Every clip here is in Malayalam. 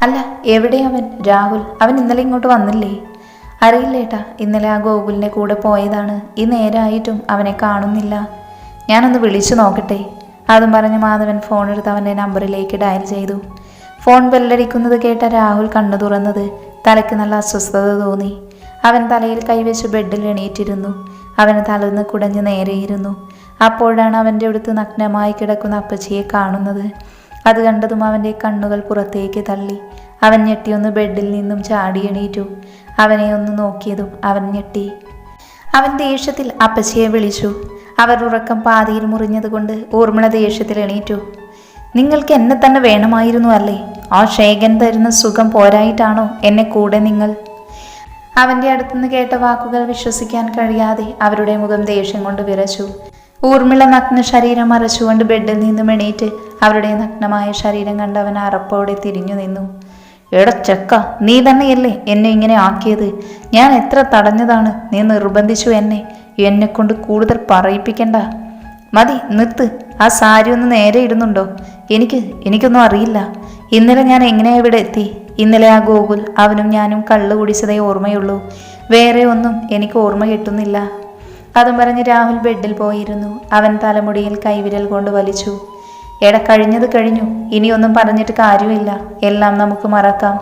അല്ല, എവിടെ അവൻ? രാഹുൽ അവൻ ഇന്നലെ ഇങ്ങോട്ട് വന്നില്ലേ? അറിയില്ലേട്ടാ, ഇന്നലെ ആ ഗോകുലിൻ്റെ കൂടെ പോയതാണ്. ഈ നേരമായിട്ടും അവനെ കാണുന്നില്ല. ഞാനൊന്ന് വിളിച്ചു നോക്കട്ടെ. അതും പറഞ്ഞ് മാധവൻ ഫോണെടുത്ത് അവൻ്റെ നമ്പറിലേക്ക് ഡയൽ ചെയ്തു. ഫോൺ ബെല്ലടിക്കുന്നത് കേട്ട രാഹുൽ കണ്ണു തുറന്നത്. തലയ്ക്ക് നല്ല അസ്വസ്ഥത തോന്നി. അവൻ തലയിൽ കൈവച്ച് ബെഡിൽ എണീറ്റിരുന്നു. അവന് തലന്ന് കുടഞ്ഞ് നേരെയിരുന്നു. അപ്പോഴാണ് അവൻ്റെ അടുത്ത് നഗ്നമായി കിടക്കുന്ന അപ്പച്ചിയെ കാണുന്നത്. അത് കണ്ടതും അവൻ്റെ കണ്ണുകൾ പുറത്തേക്ക് തള്ളി. അവൻ ഞെട്ടിയൊന്ന് ബെഡിൽ നിന്നും ചാടി എണീറ്റു. അവനെ ഒന്ന് നോക്കിയതും അവൻ ഞെട്ടി. അവൻ ദേഷ്യത്തിൽ അപ്പച്ചിയെ വിളിച്ചു. അവർ ഉറക്കം പാതിയിൽ മുറിഞ്ഞതുകൊണ്ട് ഊർമിള ദേഷ്യത്തിൽ എണീറ്റു. നിങ്ങൾക്ക് എന്നെ തന്നെ വേണമായിരുന്നു അല്ലേ? ആ ശേഖൻ തരുന്ന സുഖം പോരായിട്ടാണോ എന്നെ കൂടെ നിങ്ങൾ? അവൻ്റെ അടുത്തുനിന്ന് കേട്ട വാക്കുകൾ വിശ്വസിക്കാൻ കഴിയാതെ അവരുടെ മുഖം ദേഷ്യം കൊണ്ട് വിറച്ചു. ഊർമിള നഗ്ന ശരീരം മറച്ചുകൊണ്ട് ബെഡിൽ നിന്നും എണീറ്റ് അവരുടെ നഗ്നമായ ശരീരം കണ്ട് അവൻ അറപ്പോടെ തിരിഞ്ഞു നിന്നു. എടാ ചെക്ക, നീ തന്നെയല്ലേ എന്നെ ഇങ്ങനെ ആക്കിയത്? ഞാൻ എത്ര തടഞ്ഞതാണ്. നീ നിർബന്ധിച്ചു എന്നെ കൊണ്ട് കൂടുതൽ പറയിപ്പിക്കണ്ട. മതി, നിർത്ത്. ആ സാരി ഒന്ന് നേരെ ഇടുന്നുണ്ടോ? എനിക്കൊന്നും അറിയില്ല. ഇന്നലെ ഞാൻ എങ്ങനെയാ ഇവിടെ എത്തി? ഇന്നലെ ആ ഗോകുൽ അവനും ഞാനും കള്ളു കുടിച്ചതേ ഓർമ്മയുള്ളൂ. വേറെ ഒന്നും എനിക്ക് ഓർമ്മ കിട്ടുന്നില്ല. അതും പറഞ്ഞ് രാഹുൽ ബെഡിൽ പോയിരുന്നു. അവൻ തലമുടിയിൽ കൈവിരൽ കൊണ്ട് വലിച്ചു. എടാ, കഴിഞ്ഞത് കഴിഞ്ഞു. ഇനിയൊന്നും പറഞ്ഞിട്ട് കാര്യമില്ല. എല്ലാം നമുക്ക് മറക്കാം.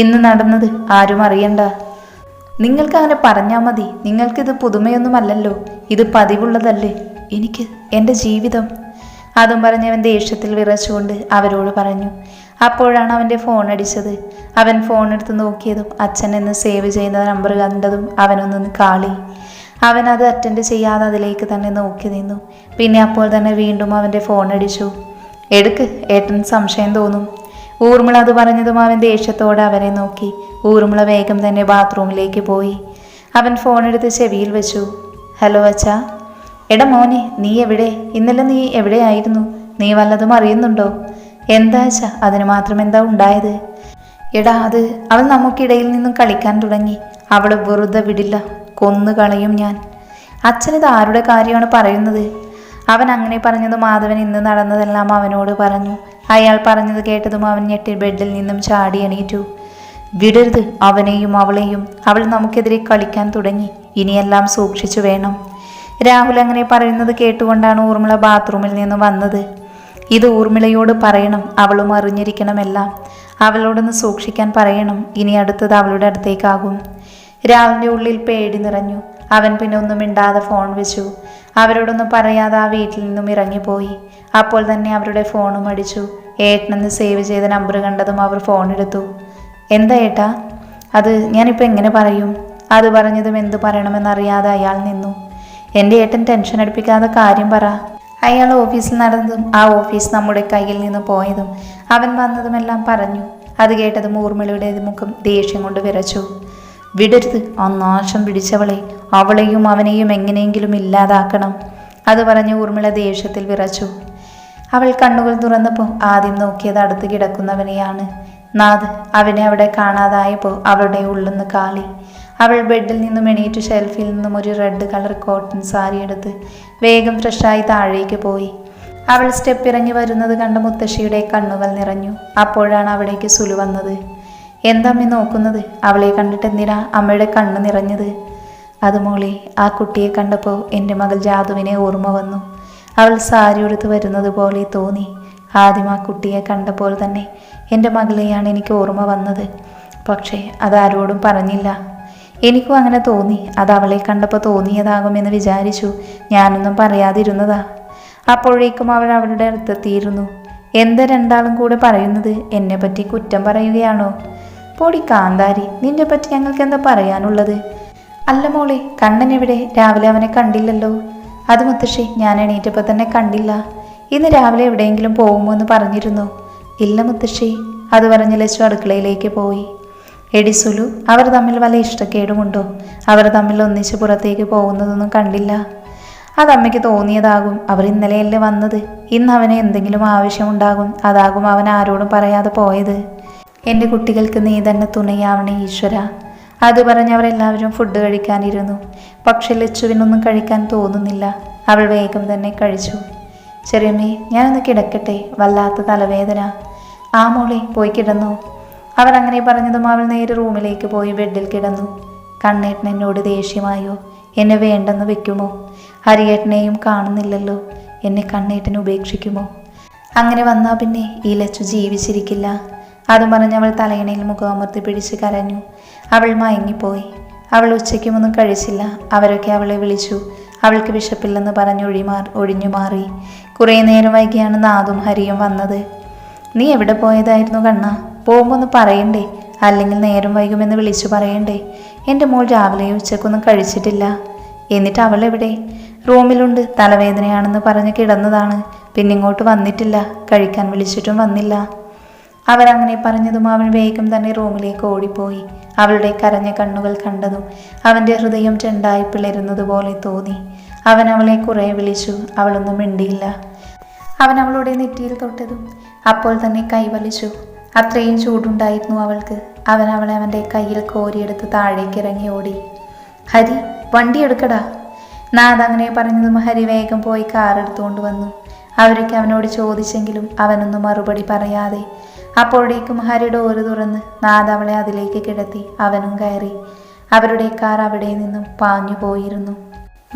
ഇന്ന് നടന്നത് ആരും അറിയണ്ട. നിങ്ങൾക്ക് അങ്ങനെ പറഞ്ഞാൽ മതി. നിങ്ങൾക്കിത് പുതുമയൊന്നുമല്ലല്ലോ. ഇത് പതിവുള്ളതല്ലേ. എനിക്ക് എൻ്റെ ജീവിതം. അതും പറഞ്ഞവൻ ദേഷ്യത്തിൽ വിറച്ചുകൊണ്ട് അവരോട് പറഞ്ഞു. അപ്പോഴാണ് അവൻ്റെ ഫോൺ അടിച്ചത്. അവൻ ഫോൺ എടുത്ത് നോക്കിയതും അച്ഛൻ എന്ന് സേവ് ചെയ്യുന്ന നമ്പർ കണ്ടതും അവനൊന്ന് കാളി. അവൻ അത് അറ്റൻഡ് ചെയ്യാതെ അതിലേക്ക് തന്നെ നോക്കി നിന്നു. പിന്നെ അപ്പോൾ തന്നെ വീണ്ടും അവൻ്റെ ഫോൺ അടിച്ചു. എടുക്ക്, ഏട്ടൻ സംശയം തോന്നും. ഊർമിള അത് പറഞ്ഞതും അവൻ ദേഷ്യത്തോടെ അവനെ നോക്കി. ഊർമിള വേഗം തന്നെ ബാത്റൂമിലേക്ക് പോയി. അവൻ ഫോൺ എടുത്ത് ചെവിയിൽ വെച്ചു. ഹലോ അച്ഛാ. എടാ മോനെ, നീ എവിടെ? ഇന്നലെ നീ എവിടെയായിരുന്നു? നീ വല്ലതും അറിയുന്നുണ്ടോ? എന്താ അച്ഛാ, അതിന് മാത്രം എന്താ ഉണ്ടായത്? എടാ, അത് അവൾ നമുക്കിടയിൽ നിന്നും കളിക്കാൻ തുടങ്ങി. അവളെ വെറുതെ വിടില്ല, കൊന്നു കളയും ഞാൻ. അച്ഛനിത് ആരുടെ കാര്യമാണ് പറയുന്നത്? അവൻ അങ്ങനെ പറഞ്ഞതും മാധവൻ ഇന്ന് നടന്നതെല്ലാം അവനോട് പറഞ്ഞു. അയാൾ പറഞ്ഞത് കേട്ടതും അവൻ ഞെട്ടി ബെഡിൽ നിന്നും ചാടി എണീറ്റു. വിടരുത് അവനെയും അവളെയും. അവൾ നമുക്കെതിരെ കളിക്കാൻ തുടങ്ങി. ഇനിയെല്ലാം സൂക്ഷിച്ചു വേണം. രാഹുൽ അങ്ങനെ പറയുന്നത് കേട്ടുകൊണ്ടാണ് ഊർമിള ബാത്റൂമിൽ നിന്ന് വന്നത്. ഇത് ഊർമിളയോട് പറയണം. അവളും അറിഞ്ഞിരിക്കണമെല്ലാം. അവളോടൊന്ന് സൂക്ഷിക്കാൻ പറയണം. ഇനി അടുത്തത് അവളുടെ അടുത്തേക്കാകും. രാഹുലിൻ്റെ ഉള്ളിൽ പേടി നിറഞ്ഞു. അവൻ പിന്നെ ഒന്നും മിണ്ടാതെ ഫോൺ വെച്ചു. അവരോടൊന്നും പറയാതെ ആ വീട്ടിൽ നിന്നും ഇറങ്ങിപ്പോയി. അപ്പോൾ തന്നെ അവരുടെ ഫോണും അടിച്ചു. ഏട്ടനെന്ന് സേവ് ചെയ്ത നമ്പർ കണ്ടതും അവർ ഫോൺ എടുത്തു. എന്താ ഏട്ടാ? അത് ഞാനിപ്പോൾ എങ്ങനെ പറയും? അത് പറഞ്ഞതും എന്തു പറയണമെന്നറിയാതെ അയാൾ നിന്നു. എൻ്റെ ഏട്ടൻ ടെൻഷൻ അടുപ്പിക്കാതെ കാര്യം പറ. അയാൾ ഓഫീസിൽ നടന്നതും ആ ഓഫീസ് നമ്മുടെ കയ്യിൽ നിന്ന് പോയതും അവൻ വന്നതുമെല്ലാം പറഞ്ഞു. അത് കേട്ടതും ഊർമിളയുടെ മുഖം ദേഷ്യം കൊണ്ട് വിറച്ചു. വിടരുത് ആ നാശം പിടിച്ചവളെ. അവളെയും അവനെയും എങ്ങനെയെങ്കിലും ഇല്ലാതാക്കണം. അത് പറഞ്ഞ് ഊർമിള ദേഷ്യത്തിൽ വിറച്ചു. അവൾ കണ്ണുകൾ തുറന്നപ്പോൾ ആദ്യം നോക്കിയത് അടുത്ത് കിടക്കുന്നവനെയാണ്. നാഥ്. അവനെ അവിടെ കാണാതായപ്പോൾ അവളുടെ ഉള്ളിന്ന് കാളി. അവൾ ബെഡിൽ നിന്നും എണീറ്റ് ഷെൽഫിൽ നിന്നും ഒരു റെഡ് കളർ കോട്ടൺ സാരി എടുത്ത് വേഗം ഫ്രഷായി താഴേക്ക് പോയി. അവൾ സ്റ്റെപ്പ് ഇറങ്ങി വരുന്നത് കണ്ട മുത്തശ്ശിയുടെ കണ്ണുകൾ നിറഞ്ഞു. അപ്പോഴാണ് അവിടേക്ക് സുലു വന്നത്. എന്താ അമ്മ നോക്കുന്നത്? അവളെ കണ്ടിട്ട് എന്തിനാ അമ്മയുടെ കണ്ണ് നിറഞ്ഞത്? അത് മോളെ, ആ കുട്ടിയെ കണ്ടപ്പോൾ എൻ്റെ മകൾ ജാതുവിനെ ഓർമ്മ വന്നു. അവൾ സാരി ഉടുത്ത് വരുന്നത് പോലെ തോന്നി. ആദ്യം ആ കുട്ടിയെ കണ്ടപ്പോൾ തന്നെ എൻ്റെ മകളെയാണ് എനിക്ക് ഓർമ്മ വന്നത്. പക്ഷേ അതാരോടും പറഞ്ഞില്ല. എനിക്കും അങ്ങനെ തോന്നി. അത് അവളെ കണ്ടപ്പോൾ തോന്നിയതാകുമെന്ന് വിചാരിച്ചു. ഞാനൊന്നും പറയാതിരുന്നതാ. അപ്പോഴേക്കും അവൾ അവളുടെ അടുത്തെത്തിയിരുന്നു. എന്താ രണ്ടാളും കൂടെ പറയുന്നത്? എന്നെ പറ്റി കുറ്റം പറയുകയാണോ? പൊടി കാന്താരി, നിന്നെ പറ്റി ഞങ്ങൾക്ക് എന്താ പറയാനുള്ളത്? അല്ല മോളെ, കണ്ണൻ എവിടെ? രാവിലെ അവനെ കണ്ടില്ലല്ലോ. അത് മുത്തശ്ശി, ഞാൻ എണീറ്റപ്പോൾ തന്നെ കണ്ടില്ല. ഇന്ന് രാവിലെ എവിടെയെങ്കിലും പോകുമോ എന്ന് പറഞ്ഞിരുന്നു. ഇല്ല മുത്തശ്ശി. അത് പറഞ്ഞ് ലച്ചു അടുക്കളയിലേക്ക് പോയി. എടി സുലു, അവർ തമ്മിൽ വല്ല ഇഷ്ടക്കേടുമുണ്ടോ? അവർ തമ്മിൽ ഒന്നിച്ച് പുറത്തേക്ക് പോകുന്നതൊന്നും കണ്ടില്ല. അതമ്മയ്ക്ക് തോന്നിയതാകും. അവർ ഇന്നലെയല്ലേ വന്നത്. ഇന്ന് അവന് എന്തെങ്കിലും ആവശ്യമുണ്ടാകും. അതാകും അവൻ ആരോടും പറയാതെ പോയത്. എൻ്റെ കുട്ടികൾക്ക് നീ തന്നെ തുണയാവണേ ഈശ്വര. അത് പറഞ്ഞ് അവരെല്ലാവരും ഫുഡ് കഴിക്കാനിരുന്നു. പക്ഷെ ലച്ചുവിനൊന്നും കഴിക്കാൻ തോന്നുന്നില്ല. അവൾ വേഗം തന്നെ കഴിച്ചു. ചെറിയമ്മേ, ഞാനൊന്ന് കിടക്കട്ടെ, വല്ലാത്ത തലവേദന. ആ മോളെ, പോയി കിടന്നോ. അവർ അങ്ങനെ പറഞ്ഞതും അവൾ നേരെ റൂമിലേക്ക് പോയി ബെഡിൽ കിടന്നു. കണ്ണേട്ടൻ എന്നോട് ദേഷ്യമായോ? എന്നെ വേണ്ടെന്ന് വെക്കുമോ? ഹരിയേട്ടനെയും കാണുന്നില്ലല്ലോ, എന്നെ കണ്ണേട്ടൻ ഉപേക്ഷിക്കുമോ? അങ്ങനെ വന്നാൽ പിന്നെ ഈ ലച്ചു ജീവിച്ചിരിക്കില്ല. അതും പറഞ്ഞവൾ തലയണയിൽ മുഖമർത്തി പിടിച്ച് കരഞ്ഞു. അവൾ മയങ്ങിപ്പോയി. അവൾ ഉച്ചയ്ക്കുമൊന്നും കഴിച്ചില്ല. അവരൊക്കെ അവളെ വിളിച്ചു. അവൾക്ക് വിശപ്പില്ലെന്ന് പറഞ്ഞ് ഒഴിഞ്ഞു മാറി. കുറേ നേരം വൈകിയാണ് നാദും ഹരിയും വന്നത്. നീ എവിടെ പോയതായിരുന്നു കണ്ണാ? പോകുമ്പോൾ ഒന്ന് പറയണ്ടേ? അല്ലെങ്കിൽ നേരം വൈകുമെന്ന് വിളിച്ചു പറയണ്ടേ? എൻ്റെ മോൾ രാവിലെ ഉച്ചക്കൊന്നും കഴിച്ചിട്ടില്ല. എന്നിട്ട് അവൾ എവിടെ? റൂമിലുണ്ട്, തലവേദനയാണെന്ന് പറഞ്ഞ് കിടന്നതാണ്. പിന്നെ ഇങ്ങോട്ട് വന്നിട്ടില്ല. കഴിക്കാൻ വിളിച്ചിട്ടും വന്നില്ല. അവരങ്ങനെ പറഞ്ഞതും അവൻ വേഗം തന്നെ റൂമിലേക്ക് ഓടിപ്പോയി. അവളുടെ കരഞ്ഞ കണ്ണുകൾ കണ്ടതും അവൻ്റെ ഹൃദയം ചെണ്ടായി പിളരുന്നതുപോലെ തോന്നി. അവൻ അവളെ കുറേ വിളിച്ചു. അവളൊന്നും മിണ്ടിയില്ല. അവൻ അവളുടെ നെറ്റിയിൽ തൊട്ടതും അപ്പോൾ തന്നെ കൈവലിച്ചു. അത്രയും ചൂടുണ്ടായിരുന്നു അവൾക്ക്. അവൻ അവളെ അവൻ്റെ കയ്യിൽ കോരിയെടുത്ത് താഴേക്ക് ഇറങ്ങി ഓടി. ഹരി, വണ്ടി എടുക്കടാ. നാദ് അങ്ങനെ പറഞ്ഞതും ഹരി വേഗം പോയി കാർ എടുത്തുകൊണ്ട് വന്നു. അവരൊക്കെ അവനോട് ചോദിച്ചെങ്കിലും അവനൊന്നും മറുപടി പറയാതെ അപ്പോഴേക്കും ഹരി ഡോറ് തുറന്ന് നാദ് അവളെ അതിലേക്ക് കിടത്തി. അവനും കയറി. അവരുടെ കാർ അവിടെ നിന്നും പാഞ്ഞു പോയിരുന്നു.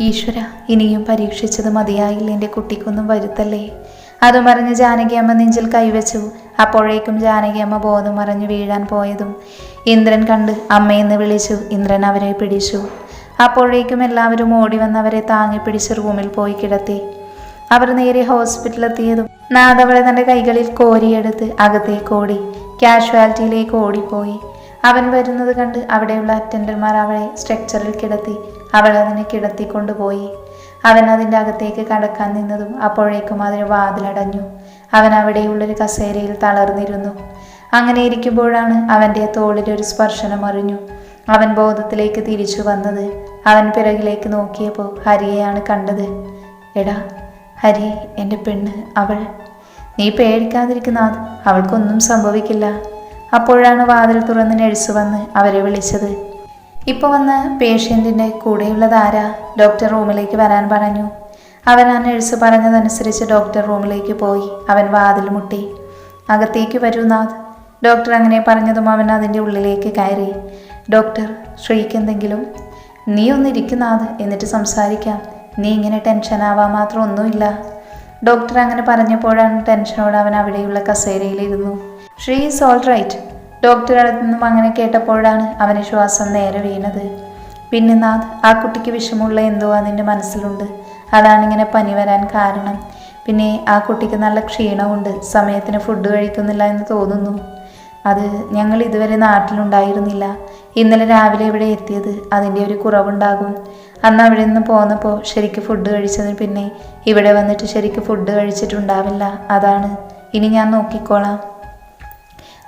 ഈശ്വര, ഇനിയും പരീക്ഷിച്ചത് മതിയായില്ല, എൻ്റെ കുട്ടിക്കൊന്നും വരുത്തല്ലേ. അതും പറഞ്ഞ് ജാനകിയമ്മ നെഞ്ചിൽ കൈവച്ചു. അപ്പോഴേക്കും ജാനകിയമ്മ ബോധം മറഞ്ഞു വീഴാൻ പോയതും ഇന്ദ്രൻ കണ്ട് അമ്മയെന്ന് വിളിച്ചു. ഇന്ദ്രൻ അവരെ പിടിച്ചു. അപ്പോഴേക്കും എല്ലാവരും ഓടി വന്ന് അവരെ താങ്ങി പിടിച്ച് റൂമിൽ പോയി കിടത്തി. അവർ നേരെ ഹോസ്പിറ്റലെത്തിയതും നാദ് അവളെ തൻ്റെ കൈകളിൽ കോരിയെടുത്ത് അകത്തേക്ക് ഓടി. കാഷ്വാലിറ്റിയിലേക്ക് ഓടിപ്പോയി. അവൻ വരുന്നത് കണ്ട് അവിടെയുള്ള അറ്റൻഡർമാർ അവളെ സ്ട്രെക്ചറിൽ കിടത്തി. അവൾ അതിനെ കിടത്തിക്കൊണ്ടുപോയി. അവൻ അതിൻ്റെ അകത്തേക്ക് കടക്കാൻ നിന്നതും അപ്പോഴേക്കും അതിന് വാതിലടഞ്ഞു. അവൻ അവിടെയുള്ളൊരു കസേരയിൽ തളർന്നിരുന്നു. അങ്ങനെ ഇരിക്കുമ്പോഴാണ് അവൻ്റെ തോളിലൊരു സ്പർശനം അറിഞ്ഞു. അവൻ ബോധത്തിലേക്ക് തിരിച്ചു വന്നത്. അവൻ പിറകിലേക്ക് നോക്കിയപ്പോൾ ഹരിയെയാണ് കണ്ടത്. എടാ ഹരി, എൻ്റെ പെണ്ണ് അവൾ. നീ പേടിക്കാതിരിക്കുന്ന, അവൾക്കൊന്നും സംഭവിക്കില്ല. അപ്പോഴാണ് വാതിൽ തുറന്ന് നഴ്സ് വന്ന് അവരെ വിളിച്ചത്. ഇപ്പോൾ വന്ന പേഷ്യൻറ്റിൻ്റെ കൂടെയുള്ളതാരാ? ഡോക്ടർ റൂമിലേക്ക് വരാൻ പറഞ്ഞു. അവൻ ആ നഴ്സ് പറഞ്ഞതനുസരിച്ച് ഡോക്ടർ റൂമിലേക്ക് പോയി. അവൻ വാതിൽ മുട്ടി. അകത്തേക്ക് വരൂ നാഥ്. ഡോക്ടർ അങ്ങനെ പറഞ്ഞതും അവൻ അതിൻ്റെ ഉള്ളിലേക്ക് കയറി. ഡോക്ടർ, ശ്രീക്ക് എന്തെങ്കിലും? നീ ഒന്നിരിക്കുന്നാഥ്, എന്നിട്ട് സംസാരിക്കാം. നീ ഇങ്ങനെ ടെൻഷനാവാൻ മാത്രം ഒന്നുമില്ല. ഡോക്ടർ അങ്ങനെ പറഞ്ഞപ്പോഴാണ് ടെൻഷനോട് അവൻ അവിടെയുള്ള കസേരയിലിരുന്നു. She is all right. Doctor അടുത്ത് നിന്നും അങ്ങനെ കേട്ടപ്പോഴാണ് അവന് ശ്വാസം നേരെ വീണത്. പിന്നെ നാഥ്, ആ കുട്ടിക്ക് വിഷമുള്ള എന്തോ അതിൻ്റെ മനസ്സിലുണ്ട്. അതാണിങ്ങനെ പനി വരാൻ കാരണം. പിന്നെ ആ കുട്ടിക്ക് നല്ല ക്ഷീണമുണ്ട്. സമയത്തിന് ഫുഡ് കഴിക്കുന്നില്ല എന്ന് തോന്നുന്നു. അത് ഞങ്ങൾ ഇതുവരെ നാട്ടിലുണ്ടായിരുന്നില്ല. ഇന്നലെ രാവിലെ ഇവിടെ എത്തിയത്. അതിൻ്റെ ഒരു കുറവുണ്ടാകും. അന്ന് അവിടെ നിന്ന് പോന്നപ്പോൾ ശരിക്ക് ഫുഡ് കഴിച്ചതിന് പിന്നെ ഇവിടെ വന്നിട്ട് ശരിക്ക് ഫുഡ് കഴിച്ചിട്ടുണ്ടാവില്ല. അതാണ്. ഇനി ഞാൻ നോക്കിക്കോളാം.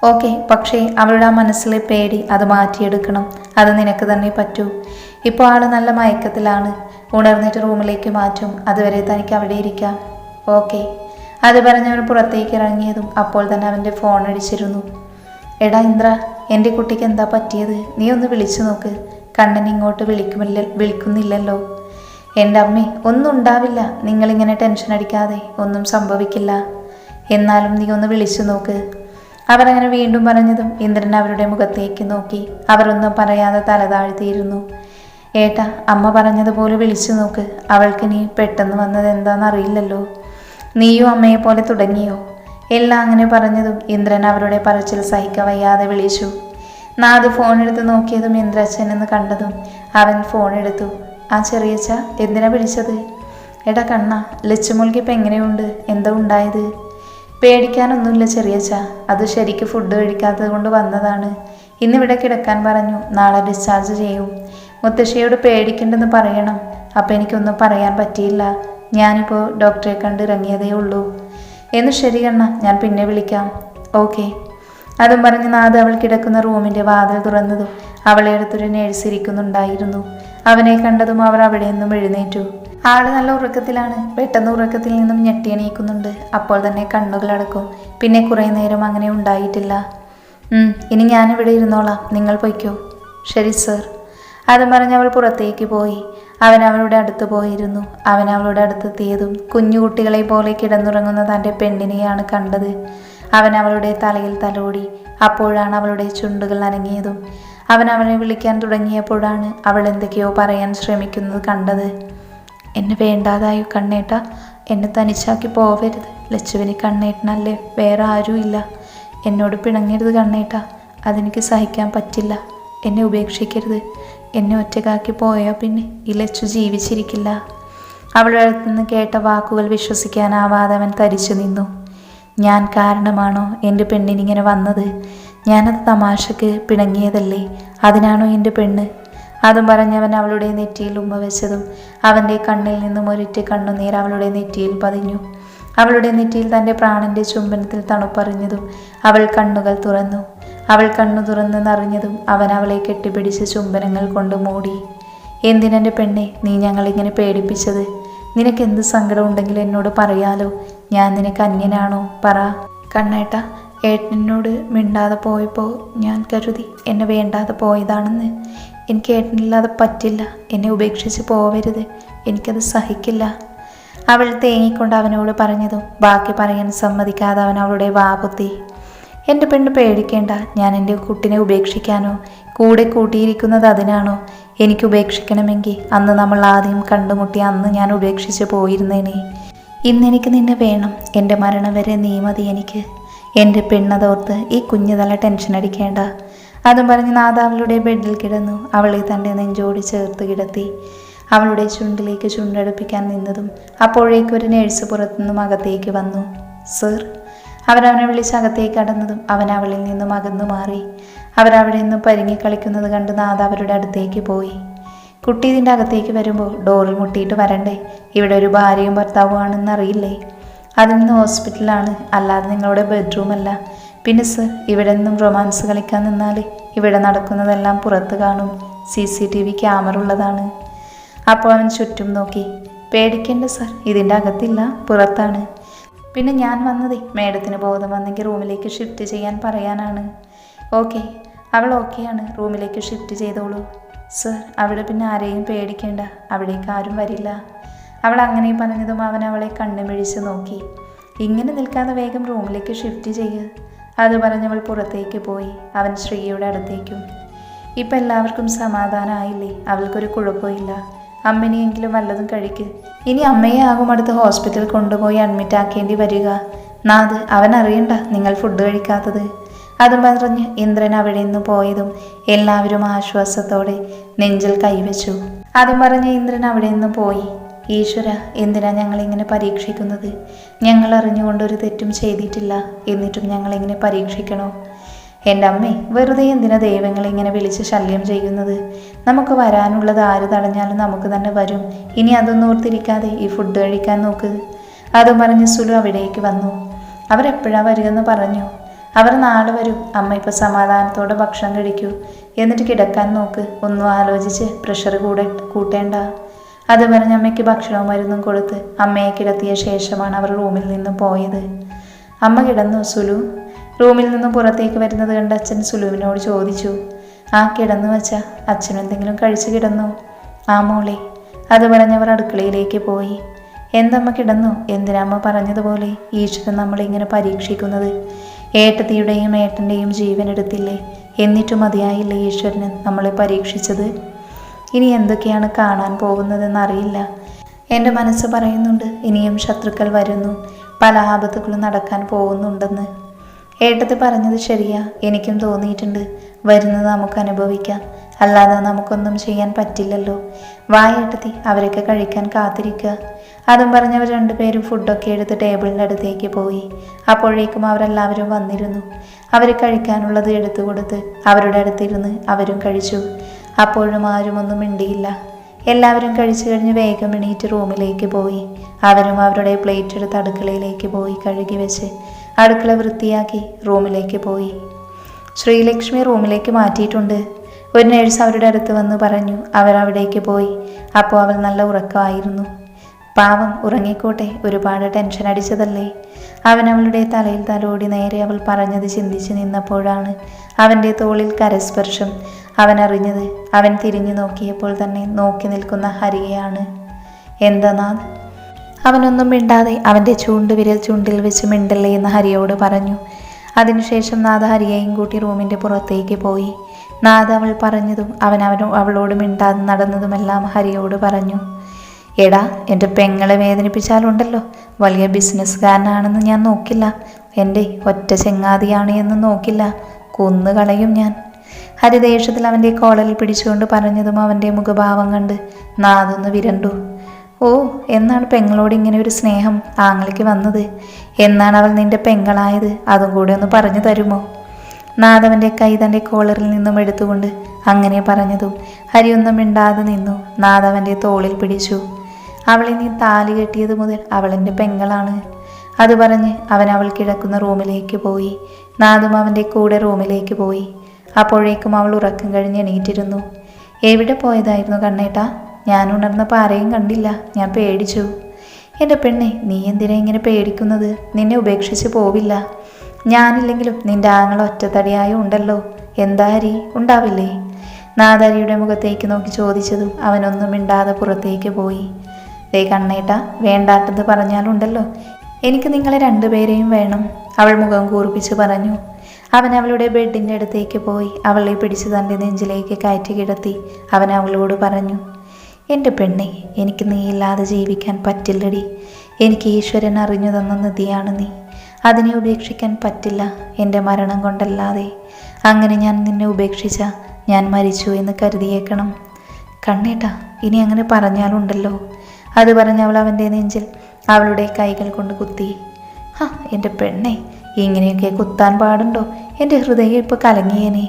ഓക്കെ, പക്ഷേ അവളുടെ ആ മനസ്സിലെ പേടി അത് മാറ്റിയെടുക്കണം. അത് നിനക്ക് തന്നെ പറ്റൂ. ഇപ്പോൾ ആൾ നല്ല മയക്കത്തിലാണ്. ഉണർന്നിട്ട് റൂമിലേക്ക് മാറ്റും. അതുവരെ തനിക്ക് അവിടെ ഇരിക്കാം. ഓക്കെ. അത് പറഞ്ഞവൻ പുറത്തേക്ക് ഇറങ്ങിയതും അപ്പോൾ തന്നെ അവൻ്റെ ഫോൺ അടിച്ചിരുന്നു. എടാ ഇന്ദ്ര, എൻ്റെ കുട്ടിക്ക് എന്താ പറ്റിയത്? നീ ഒന്ന് വിളിച്ചു നോക്ക്. കണ്ണൻ ഇങ്ങോട്ട് വിളിക്കുന്നില്ലല്ലോ. എൻ്റെ അമ്മേ, ഒന്നും ഉണ്ടാവില്ല. നിങ്ങളിങ്ങനെ ടെൻഷൻ അടിക്കാതെ, ഒന്നും സംഭവിക്കില്ല. എന്നാലും നീ ഒന്ന് വിളിച്ചു നോക്ക്. അവരങ്ങനെ വീണ്ടും പറഞ്ഞതും ഇന്ദ്രൻ അവരുടെ മുഖത്തേക്ക് നോക്കി. അവരൊന്നും പറയാതെ തല താഴ്ത്തിയിരുന്നു. ഏട്ടാ, അമ്മ പറഞ്ഞതുപോലെ വിളിച്ചു നോക്ക്. അവൾക്ക് നീ പെട്ടെന്ന് വന്നത് എന്താണെന്നറിയില്ലല്ലോ. നീയും അമ്മയെ പോലെ തുടങ്ങിയോ? എല്ലാം അങ്ങനെ പറഞ്ഞതും ഇന്ദ്രൻ അവരുടെ പറച്ചിൽ സഹിക്കവയ്യാതെ വിളിച്ചു. നാദ് ഫോൺ എടുത്ത് നോക്കിയതും ഇന്ദ്രച്ചൻ എന്ന് കണ്ടതും അവൻ ഫോൺ എടുത്തു. ആ ചെറിയച്ച, എന്തിനാ വിളിച്ചത്? എടാ കണ്ണ, ലച്ചുമോൾക്ക് ഇപ്പം എങ്ങനെയുണ്ട്? എന്താ ഉണ്ടായത്? പേടിക്കാനൊന്നുമില്ല ചെറിയച്ച. അത് ശരിക്ക് ഫുഡ് കഴിക്കാത്തത് കൊണ്ട് വന്നതാണ്. ഇന്നിവിടെ കിടക്കാൻ പറഞ്ഞു. നാളെ ഡിസ്ചാർജ് ചെയ്യും. മുത്തശ്ശിയോട് പേടിക്കണ്ടെന്ന് പറയണം. അപ്പം എനിക്കൊന്നും പറയാൻ പറ്റിയില്ല. ഞാനിപ്പോൾ ഡോക്ടറെ കണ്ട് ഇറങ്ങിയതേ ഉള്ളൂ. എന്ന് ശരി കണ്ണ, ഞാൻ പിന്നെ വിളിക്കാം. ഓക്കെ. അതും പറഞ്ഞ് നാദ് അവൾ കിടക്കുന്ന റൂമിൻ്റെ വാതിൽ തുറന്നതും അവളെ അടുത്തൊരു നേഴ്സ് ഇരിക്കുന്നുണ്ടായിരുന്നു. അവനെ കണ്ടതും അവർ അവിടെ നിന്നും എഴുന്നേറ്റു. ആള് നല്ല ഉറക്കത്തിലാണ്. പെട്ടെന്ന് ഉറക്കത്തിൽ നിന്നും ഞെട്ടിയണീക്കുന്നുണ്ട്. അപ്പോൾ തന്നെ കണ്ണുകൾ അടക്കും. പിന്നെ കുറേ നേരം അങ്ങനെ ഉണ്ടായിട്ടില്ല. ഇനി ഞാനിവിടെ ഇരുന്നോളാം, നിങ്ങൾ പൊയ്ക്കോ. ശരി സർ. അതും പറഞ്ഞ് അവൾ പുറത്തേക്ക് പോയി. അവൻ അവളുടെ അടുത്ത് പോയിരുന്നു. അവൻ അവളുടെ അടുത്തെത്തിയതും കുഞ്ഞുകുട്ടികളെ പോലെ കിടന്നുറങ്ങുന്ന തൻ്റെ പെണ്ണിനെയാണ് കണ്ടത്. അവൻ അവളുടെ തലയിൽ തലോടി അപ്പോഴാണ് അവളുടെ ചുണ്ടുകൾ അനങ്ങിയതും അവൻ അവനെ വിളിക്കാൻ തുടങ്ങിയപ്പോഴാണ് അവൾ എന്തൊക്കെയോ പറയാൻ ശ്രമിക്കുന്നത് കണ്ടത്. എന്നെ വേണ്ടാതായോ കണ്ണേട്ട, എന്നെ തനിച്ചാക്കി പോവരുത്. ലച്ചുവിന് കണ്ണേട്ടനല്ലേ, വേറെ ആരുമില്ല. എന്നോട് പിണങ്ങരുത് കണ്ണേട്ട, അതെനിക്ക് സഹിക്കാൻ പറ്റില്ല. എന്നെ ഉപേക്ഷിക്കരുത്. എന്നെ ഒറ്റക്കാക്കി പോയാൽ പിന്നെ ഈ ലച്ചു ജീവിച്ചിരിക്കില്ല. അവളുടെ അടുത്തുനിന്ന് കേട്ട വാക്കുകൾ വിശ്വസിക്കാനാവാതെ അവൻ തരിച്ചു നിന്നു. ഞാൻ കാരണമാണോ എൻ്റെ പെണ്ണിനിങ്ങനെ വന്നത്? ഞാനത് തമാശക്ക് പിണങ്ങിയതല്ലേ, അതിനാണോ എൻ്റെ പെണ്ണ്? അതും പറഞ്ഞവൻ അവളുടെ നെറ്റിയിൽ ഉമ്മ വെച്ചതും അവൻ്റെ കണ്ണിൽ നിന്നും ഒരിറ്റ് കണ്ണുനീർ അവളുടെ നെറ്റിയിൽ പതിഞ്ഞു. അവളുടെ നെറ്റിയിൽ തൻ്റെ പ്രാണന്റെ ചുംബനത്തിൽ തണുപ്പറിഞ്ഞതും അവൾ കണ്ണുകൾ തുറന്നു. അവൾ കണ്ണു തുറന്നെന്നറിഞ്ഞതും അവൻ അവളെ കെട്ടിപ്പിടിച്ച് ചുംബനങ്ങൾ കൊണ്ട് മൂടി. എന്തിനെൻ്റെ പെണ്ണെ നീ ഞങ്ങളിങ്ങനെ പേടിപ്പിച്ചത്? നിനക്കെന്ത് സങ്കടം ഉണ്ടെങ്കിലും എന്നോട് പറയാലോ. ഞാൻ നിനക്ക് അന്യനാണോ? പറ കണ്ണേട്ട. ഏട്ടനോട് മിണ്ടാതെ പോയപ്പോൾ ഞാൻ കരുതി എന്നെ വേണ്ടാതെ പോയതാണെന്ന്. എനിക്ക് ഏട്ടനില്ലാതെ പറ്റില്ല. എന്നെ ഉപേക്ഷിച്ച് പോവരുത്. എനിക്കത് സഹിക്കില്ല. അവൾ തേങ്ങിക്കൊണ്ട് അവനോട് പറഞ്ഞതും ബാക്കി പറയാൻ സമ്മതിക്കാതെ അവൻ അവളുടെ വാപൊത്തി. എൻ്റെ പെണ്ണ് പേടിക്കേണ്ട. ഞാൻ എൻ്റെ കുട്ടിനെ ഉപേക്ഷിക്കാനോ? കൂടെ കൂട്ടിയിരിക്കുന്നത് അതിനാണോ? എനിക്ക് ഉപേക്ഷിക്കണമെങ്കിൽ അന്ന് നമ്മൾ ആദ്യം കണ്ടുമുട്ടി അന്ന് ഞാൻ ഉപേക്ഷിച്ച് പോയിരുന്നേനെ. ഇന്നെനിക്ക് നിന്നെ വേണം. എൻ്റെ മരണം വരെ നീ മതി എനിക്ക്. എൻ്റെ പെണ്ണതോർത്ത് ഈ കുഞ്ഞു തല ടെൻഷൻ അടിക്കേണ്ട. അതും പറഞ്ഞ് നാഥ അവളുടെ ബെഡിൽ കിടന്നു. അവളെ തൻ്റെ നെഞ്ചോട് ചേർത്ത് കിടത്തി. അവളുടെ ചുണ്ടിലേക്ക് ചുണ്ടടുപ്പിക്കാൻ നിന്നതും അപ്പോഴേക്കും ഒരു നേഴ്സ് പുറത്തുനിന്നും അകത്തേക്ക് വന്നു. സർ. അവരവനെ വിളിച്ച് അകത്തേക്ക് കടന്നതും അവൻ അവളിൽ നിന്നും അകന്നു മാറി. അവരവിടെ നിന്നും പരിങ്ങി കളിക്കുന്നത് കണ്ട് നാഥ അവരുടെ അടുത്തേക്ക് പോയി. കുട്ടി ഇതിൻ്റെ അകത്തേക്ക് വരുമ്പോൾ ഡോറിൽ മുട്ടിയിട്ട് വരണ്ടേ? ഇവിടെ ഒരു ഭാര്യയും ഭർത്താവും ആണെന്ന് അറിയില്ലേ? അതിന്ന് ഹോസ്പിറ്റലാണ്, അല്ലാതെ നിങ്ങളുടെ ബെഡ്റൂമല്ല. പിന്നെ സർ, ഇവിടെ നിന്നും റൊമാൻസ് കളിക്കാൻ നിന്നാൽ ഇവിടെ നടക്കുന്നതെല്ലാം പുറത്ത് കാണും. CCTV ക്യാമറ ഉള്ളതാണ്. അപ്പോൾ അവൻ ചുറ്റും നോക്കി. പേടിക്കേണ്ട സർ, ഇതിൻ്റെ അകത്തില്ല, പുറത്താണ്. പിന്നെ ഞാൻ വന്നതേ മേഡത്തിന് ബോധം വന്നെങ്കിൽ റൂമിലേക്ക് ഷിഫ്റ്റ് ചെയ്യാൻ പറയാനാണ്. ഓക്കെ. അവൾ ഓക്കെയാണ്. റൂമിലേക്ക് ഷിഫ്റ്റ് ചെയ്തോളൂ. സർ, അവിടെ പിന്നെ ആരെയും പേടിക്കേണ്ട. അവിടേക്ക് ആരും വരില്ല. അവൾ അങ്ങനെ പറഞ്ഞതും അവൻ അവളെ കണ്ണുമിഴിച്ച് നോക്കി. ഇങ്ങനെ നിൽക്കാതെ വേഗം റൂമിലേക്ക് ഷിഫ്റ്റ് ചെയ്യുക. അത് പറഞ്ഞവൾ പുറത്തേക്ക് പോയി. അവൻ ശ്രീയുടെ അടുത്തേക്കും. ഇപ്പം എല്ലാവർക്കും സമാധാനമായില്ലേ? അവൾക്കൊരു കുഴപ്പമില്ല. അമ്മനെയെങ്കിലും വല്ലതും കഴിക്ക്. ഇനി അമ്മയെ ആകും അടുത്ത് ഹോസ്പിറ്റലിൽ കൊണ്ടുപോയി അഡ്മിറ്റ് ആക്കേണ്ടി വരിക. നാഥ്, അവൻ അറിയണ്ട നിങ്ങൾ ഫുഡ് കഴിക്കാത്തത്. അതും പറഞ്ഞ് ഇന്ദ്രൻ അവിടെ നിന്ന് പോയതും എല്ലാവരും ആശ്വാസത്തോടെ നെഞ്ചിൽ കൈവച്ചു. അതും പറഞ്ഞ് ഇന്ദ്രൻ അവിടെ നിന്ന് പോയി. ഈശ്വര, എന്തിനാ ഞങ്ങളിങ്ങനെ പരീക്ഷിക്കുന്നത്? ഞങ്ങൾ അറിഞ്ഞുകൊണ്ടൊരു തെറ്റും ചെയ്തിട്ടില്ല, എന്നിട്ടും ഞങ്ങളിങ്ങനെ പരീക്ഷിക്കണോ? എൻ്റെ അമ്മേ, വെറുതെ എന്തിനാ ദൈവങ്ങളെ ഇങ്ങനെ വിളിച്ച് ശല്യം ചെയ്യുന്നത്? നമുക്ക് വരാനുള്ളത് ആര് തടഞ്ഞാലും നമുക്ക് തന്നെ വരും. ഇനി അതൊന്നും ഓർത്തിരിക്കാതെ ഈ ഫുഡ് കഴിക്കാൻ നോക്ക്. അതും പറഞ്ഞ് സുലു അവിടേക്ക് വന്നു. അവരെപ്പോഴാണ് വരികയെന്ന് പറഞ്ഞു. അവർ നാളെ വരും. അമ്മ ഇപ്പോൾ സമാധാനത്തോടെ ഭക്ഷണം കഴിക്കൂ, എന്നിട്ട് കിടക്കാൻ നോക്ക്. ഒന്നും ആലോചിച്ച് പ്രഷർ കൂട്ടേണ്ട. അത് പറഞ്ഞ് അമ്മയ്ക്ക് ഭക്ഷണവും മരുന്നും കൊടുത്ത് അമ്മയെ കിടത്തിയ ശേഷമാണ് അവർ റൂമിൽ നിന്നും പോയത്. അമ്മ കിടന്നു സുലു? റൂമിൽ നിന്നും പുറത്തേക്ക് വരുന്നത് കണ്ട് അച്ഛൻ സുലുവിനോട് ചോദിച്ചു. ആ, കിടന്നു വച്ചാ. അച്ഛൻ എന്തെങ്കിലും കഴിച്ചു കിടന്നു? ആ മോളെ. അത് പറഞ്ഞവർ അടുക്കളയിലേക്ക് പോയി. എന്തമ്മ കിടന്നു? എന്തിനമ്മ പറഞ്ഞതുപോലെ ഈശ്വരൻ നമ്മളിങ്ങനെ പരീക്ഷിക്കുന്നത്? ഏട്ടത്തിയുടെയും ഏട്ടൻ്റെയും ജീവൻ എടുത്തില്ലേ? എന്നിട്ടും മതിയായില്ലേ ഈശ്വരന് നമ്മളെ പരീക്ഷിച്ചത്? ഇനി എന്തൊക്കെയാണ് കാണാൻ പോകുന്നതെന്നറിയില്ല. എൻ്റെ മനസ്സ് പറയുന്നുണ്ട് ഇനിയും ശത്രുക്കൾ വരുന്നു, പല ആപത്തുകളും നടക്കാൻ പോകുന്നുണ്ടെന്ന്. ഏട്ടത്തി പറഞ്ഞത് ശരിയാ, എനിക്കും തോന്നിയിട്ടുണ്ട്. വരുന്നത് നമുക്ക് അനുഭവിക്കാം, അല്ലാതെ നമുക്കൊന്നും ചെയ്യാൻ പറ്റില്ലല്ലോ. വായേട്ടത്തി, അവരൊക്കെ കഴിക്കാൻ കാത്തിരിക്കുക. അതും പറഞ്ഞവർ രണ്ടുപേരും ഫുഡൊക്കെ എടുത്ത് ടേബിളിൻ്റെ അടുത്തേക്ക് പോയി. അപ്പോഴേക്കും അവരെല്ലാവരും വന്നിരുന്നു. അവർ കഴിക്കാനുള്ളത് എടുത്തു കൊടുത്ത് അവരുടെ അടുത്തിരുന്ന് അവരും കഴിച്ചു. അപ്പോഴും ആരും ഒന്നും മിണ്ടിയില്ല. എല്ലാവരും കഴിച്ചു കഴിഞ്ഞ് വേഗം എണീറ്റ് റൂമിലേക്ക് പോയി. അവരും അവരുടെ പ്ലേറ്റ് എടുത്ത് അടുക്കളയിലേക്ക് പോയി കഴുകി വെച്ച് അടുക്കള വൃത്തിയാക്കി റൂമിലേക്ക് പോയി. ശ്രീലക്ഷ്മി റൂമിലേക്ക് മാറ്റിയിട്ടുണ്ട്. ഒരു നേഴ്സ് അവരുടെ അടുത്ത് വന്ന് പറഞ്ഞു. അവരവിടേക്ക് പോയി. അപ്പോൾ അവൾ നല്ല ഉറക്കമായിരുന്നു. പാവം, ഉറങ്ങിക്കോട്ടെ, ഒരുപാട് ടെൻഷൻ അടിച്ചതല്ലേ. അവൻ അവളുടെ തലയിൽ തലോടി നേരെ അവൾ പറഞ്ഞത് ചിന്തിച്ച് നിന്നപ്പോഴാണ് അവൻ്റെ തോളിൽ കരസ്പർശം. അവൻ അറിഞ്ഞത്. അവൻ തിരിഞ്ഞു നോക്കിയപ്പോൾ തന്നെ നോക്കി നിൽക്കുന്ന ഹരിയെയാണ്. എന്താ നാഥ്? അവനൊന്നും മിണ്ടാതെ അവൻ്റെ ചൂണ്ടുവിരൽ ചുണ്ടിൽ വെച്ച് മിണ്ടല്ലേ എന്ന് ഹരിയോട് പറഞ്ഞു. അതിനുശേഷം നാഥ ഹരിയെയും കൂട്ടി റൂമിൻ്റെ പുറത്തേക്ക് പോയി. നാഥ അവൾ പറഞ്ഞതും അവളോട് മിണ്ടാതെ നടന്നതുമെല്ലാം ഹരിയോട് പറഞ്ഞു. എടാ, എൻ്റെ പെങ്ങളെ വേദനിപ്പിച്ചാലുണ്ടല്ലോ, വലിയ ബിസിനസ്സുകാരനാണെന്ന് ഞാൻ നോക്കില്ല, എൻ്റെ ഒറ്റ ചെങ്ങാതിയാണ് എന്ന് നോക്കില്ല, കൊന്നുകളയും ഞാൻ. ഹരി ദേഷ്യത്തിൽ അവൻ്റെ കോളറിൽ പിടിച്ചുകൊണ്ട് പറഞ്ഞതും അവൻ്റെ മുഖഭാവം കണ്ട് നാഥൊന്ന് വിരണ്ടു. ഓ, എന്നാണ് പെങ്ങളോട് ഇങ്ങനെ ഒരു സ്നേഹം ആങ്ങളിക്ക് വന്നത്? എന്നാണ് അവൾ നിന്റെ പെങ്ങളായത്? അതും കൂടെ ഒന്ന് പറഞ്ഞു തരുമോ? നാഥവൻ്റെ കൈ തൻ്റെ കോളറിൽ നിന്നും എടുത്തുകൊണ്ട് അങ്ങനെ പറഞ്ഞതും ഹരി ഒന്നും മിണ്ടാതെ നിന്നു. നാഥവൻ്റെ തോളിൽ പിടിച്ചു. അവളെ നീ താലി കെട്ടിയത് മുതൽ അവളെൻ്റെ പെങ്ങളാണ്. അത് പറഞ്ഞ് അവൾ കിടക്കുന്ന റൂമിലേക്ക് പോയി. നാഥും അവൻ്റെ കൂടെ റൂമിലേക്ക് പോയി. അപ്പോഴേക്കും അവൾ ഉറക്കം കഴിഞ്ഞ് എണീറ്റിരുന്നു. എവിടെ പോയതായിരുന്നു കണ്ണേട്ടാ? ഞാൻ ഉണർന്നപ്പോൾ ആരെയും കണ്ടില്ല, ഞാൻ പേടിച്ചു. എൻ്റെ പെണ്ണെ, നീ എന്തിനാ ഇങ്ങനെ പേടിക്കുന്നത്? നിന്നെ ഉപേക്ഷിച്ച് പോവില്ല. ഞാനില്ലെങ്കിലും നിന്റെ ആങ്ങൾ ഒറ്റത്തടിയായും ഉണ്ടല്ലോ. എന്താ ഹരി, ഉണ്ടാവില്ലേ? നാദരിയുടെ മുഖത്തേക്ക് നോക്കി ചോദിച്ചതും അവനൊന്നും മിണ്ടാതെ പുറത്തേക്ക് പോയി. ദേ കണ്ണേട്ടാ, വേണ്ടാട്ടത് പറഞ്ഞാലുണ്ടല്ലോ, എനിക്ക് നിങ്ങളെ രണ്ടുപേരെയും വേണം, അവൾ മുഖം കൂർപ്പിച്ച് പറഞ്ഞു. അവൻ അവളുടെ ബെഡിൻ്റെ അടുത്തേക്ക് പോയി അവളെ പിടിച്ച് തൻ്റെ നെഞ്ചിലേക്ക് കയറ്റി കിടത്തി. അവൻ അവളോട് പറഞ്ഞു. എൻ്റെ പെണ്ണെ, എനിക്ക് നീ ഇല്ലാതെ ജീവിക്കാൻ പറ്റില്ലടി. എനിക്ക് ഈശ്വരൻ അറിഞ്ഞു തന്ന നിധിയാണ് നീ. അതിനെ ഉപേക്ഷിക്കാൻ പറ്റില്ല, എൻ്റെ മരണം കൊണ്ടല്ലാതെ. അങ്ങനെ ഞാൻ നിന്നെ ഉപേക്ഷിച്ച ഞാൻ മരിച്ചു എന്ന് കരുതിയേക്കണം. കണ്ണേട്ടാ, ഇനി അങ്ങനെ പറഞ്ഞാലുണ്ടല്ലോ. അത് പറഞ്ഞവൾ അവൻ്റെ നെഞ്ചിൽ അവളുടെ കൈകൾ കൊണ്ട് കുത്തി. എൻ്റെ പെണ്ണെ, ഇങ്ങനെയൊക്കെ കുത്താൻ പാടുണ്ടോ? എൻ്റെ ഹൃദയം ഇപ്പോൾ കലങ്ങിയേനെ.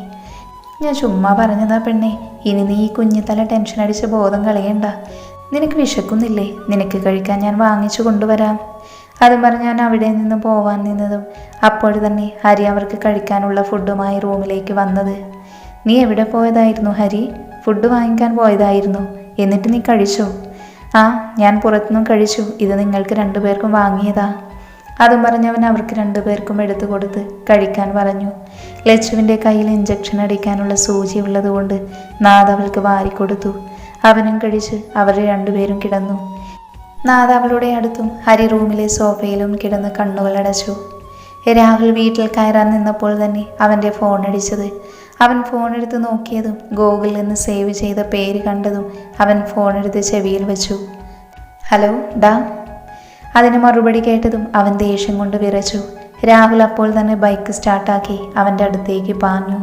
ഞാൻ ചുമ്മാ പറഞ്ഞതാ പെണ്ണെ. ഇനി നീ ഈ കുഞ്ഞിത്തല ടെൻഷൻ അടിച്ച് ബോധം കളയണ്ട. നിനക്ക് വിശക്കുന്നില്ലേ? നിനക്ക് കഴിക്കാൻ ഞാൻ വാങ്ങിച്ചു കൊണ്ടുവരാം. അതും പറഞ്ഞ് ഞാൻ അവിടെ നിന്ന് പോവാൻ നിന്നതും അപ്പോൾ തന്നെ ഹരി അവർക്ക് കഴിക്കാനുള്ള ഫുഡുമായി റൂമിലേക്ക് വന്നത്. നീ എവിടെ പോയതായിരുന്നു ഹരി? ഫുഡ് വാങ്ങിക്കാൻ പോയതായിരുന്നു. എന്നിട്ട് നീ കഴിച്ചോ? ആ, ഞാൻ പുറത്തുനിന്നും കഴിച്ചു. ഇത് നിങ്ങൾക്ക് രണ്ടുപേർക്കും വാങ്ങിയതാ. അതും പറഞ്ഞവൻ അവർക്ക് രണ്ടുപേർക്കും എടുത്തു കൊടുത്ത് കഴിക്കാൻ പറഞ്ഞു. ലച്ചുവിൻ്റെ കയ്യിൽ ഇഞ്ചക്ഷൻ അടിക്കാനുള്ള സൂചി ഉള്ളതുകൊണ്ട് നാഥ അവൾക്ക് വാരിക്കൊടുത്തു. അവനും കഴിച്ച് അവർ രണ്ടുപേരും കിടന്നു. നാഥ അവളുടെ അടുത്തും ഹരി റൂമിലെ സോഫയിലും കിടന്ന് കണ്ണുകളടച്ചു. രാഹുൽ വീട്ടിൽ കയറാൻ നിന്നപ്പോൾ തന്നെ അവൻ്റെ ഫോൺ അടിച്ചത്. അവൻ ഫോണെടുത്ത് നോക്കിയതും ഗൂഗിളിൽ നിന്ന് സേവ് ചെയ്ത പേര് കണ്ടതും അവൻ ഫോണെടുത്ത് ചെവിയിൽ വെച്ചു. ഹലോ ഡാ. അതിന് മറുപടി കേട്ടതും അവൻ ദേഷ്യം കൊണ്ട് വിറച്ചു. രാഹുൽ അപ്പോൾ തന്നെ ബൈക്ക് സ്റ്റാർട്ടാക്കി അവൻ്റെ അടുത്തേക്ക് പാഞ്ഞു.